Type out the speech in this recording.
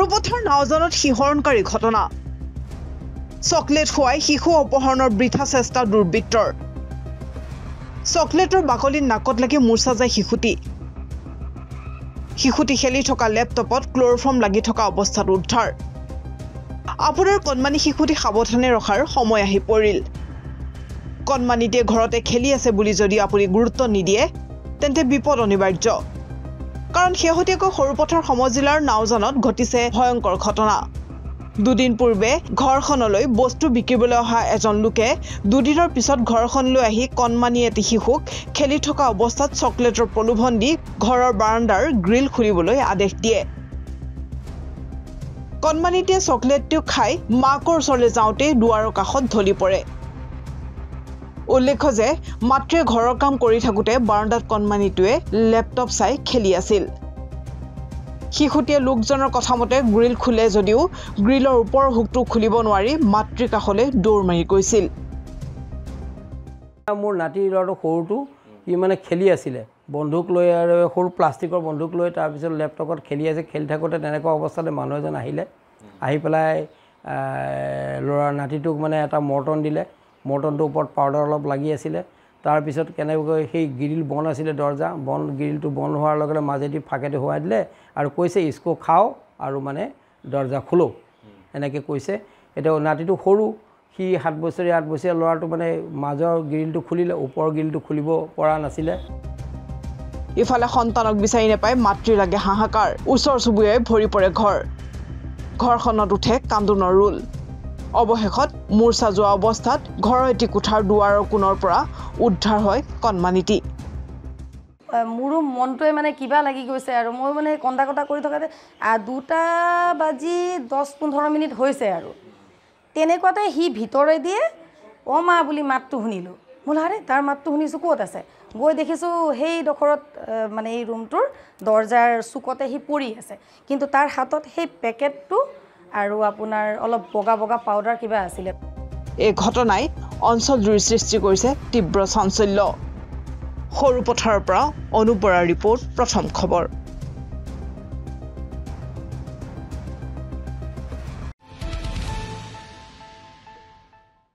সৰুপথাৰ নাওজানত শিহৰণকাৰী ঘটনা চকলেট খুৱাই শিশু অপহৰণৰ বৃথা চেষ্টা দুৰ্বৃত্তৰ চকলেটৰ বাকলিত নাকত লাগি মূৰ্ছা যায় শিশুটি খেলি থকা লেপটপত ক্ল'ৰফৰ্ম লাগি থকা অৱস্থাত উদ্ধাৰ আপোনাৰ কণমানি শিশুটি সাৱধানে ৰখাৰ সময় আহি পৰিল কণমানিটিয়ে ঘৰতে খেলি আছে বুলি যদি আপুনি গুৰুত্ব নিদিয়ে তেন্তে বিপদ অনিবাৰ্য কাৰণ শেহতীয়াকৈ সৰুপথাৰ সমজিলাৰ নাওজানত ঘটিছে ভয়ংকৰ ঘটনা দুদিন পূৰ্বে ঘৰখনলৈ বস্তু বিকিবলৈ অহা এজন লোকে দুদিনৰ পিছত ঘৰখনলৈ আহি কণমানি এটি শিশুক খেলি থকা অৱস্থাত চকলেটৰ প্ৰলোভন দি ঘৰৰ বাৰাণ্ডাৰ গ্ৰিল খুলিবলৈ আদেশ দিয়ে কণমানিটিয়ে চকলেটটো খাই মাকৰ ওচৰলৈ যাওঁতে দুৱাৰৰ কাষত ঢলি পৰে উল্লেখ্য যে মাতৃয়ে ঘৰৰ কাম কৰি থাকোতে বাৰাণ্ডাত কণমানিটোৱে লেপটপ চাই খেলি আছিল শিশুটিয়ে লোকজনৰ কথামতে গ্ৰিল খুলে যদিও গ্ৰিলৰ ওপৰৰ হুকটো খুলিব নোৱাৰি মাতৃৰ কাষলৈ দৌৰ মাৰি গৈছিল মোৰ নাতিৰ ল'ৰাটো সৰুটো ই মানে খেলি আছিলে বন্দুক লৈ আৰু সৰু প্লাষ্টিকৰ বন্দুক লৈ তাৰপিছত লেপটপত খেলি আছে খেলি থাকোঁতে তেনেকুৱা অৱস্থাতে মানুহ এজন আহিলে আহি পেলাই ল'ৰা নাতিটোক মানে এটা মৰ্টন দিলে মৰ্টনটোৰ ওপৰত পাউডাৰ অলপ লাগি আছিলে তাৰপিছত কেনেকৈ সেই গ্ৰিল বন্ধ আছিলে দৰ্জা গ্ৰিলটো বন্ধ হোৱাৰ লগে লগে মাজেদি ফাকেদি হোৱাই দিলে আৰু কৈছে ইস্কো খাও আৰু মানে দৰ্জা খোলো এনেকৈ কৈছে এতিয়া নাতিটো সৰু সি 7 বছৰীয়া 8 বছৰীয়া ল'ৰাটো মানে মাজৰ গ্ৰিলটো খুলিলে ওপৰৰ গ্ৰিলটো খুলিব পৰা নাছিলে ইফালে সন্তানক বিচাৰি নাপাই মাতৃৰ লাগে হাহাকাৰ ওচৰ চুবুৰীয়াই ভৰি পৰে ঘৰখনত উঠে কান্দোনৰ ৰোল অৱশেষত মূৰ্ছা যোৱা অৱস্থাত ঘৰৰ এটি কোঠাৰ দুৱাৰৰ কোণৰ পৰা উদ্ধাৰ হয় কণমানিটি মোৰো মনটোৱে মানে কিবা লাগি গৈছে আৰু মই মানে কন্দা কটা কৰি থকাতে 2:10-15 হৈছে আৰু তেনেকুৱাতে সি ভিতৰে দিয়ে অ মা বুলি মাতটো শুনিলোঁ বোলে আৰে তাৰ মাতটো শুনিছোঁ ক'ত আছে গৈ দেখিছোঁ সেই ডখৰত মানে এই ৰুমটোৰ দৰ্জাৰ চুকতে সি পৰি আছে কিন্তু তাৰ হাতত সেই পেকেটটো আৰু আপোনাৰ অলপ বগা বগা পাউডাৰ কিবা আছিলে এই ঘটনাই অঞ্চলজুৰি সৃষ্টি কৰিছে তীব্ৰ চাঞ্চল্য সৰুপথাৰৰ পৰা অনুপৰাৰ ৰিপৰ্ট প্ৰথম খবৰ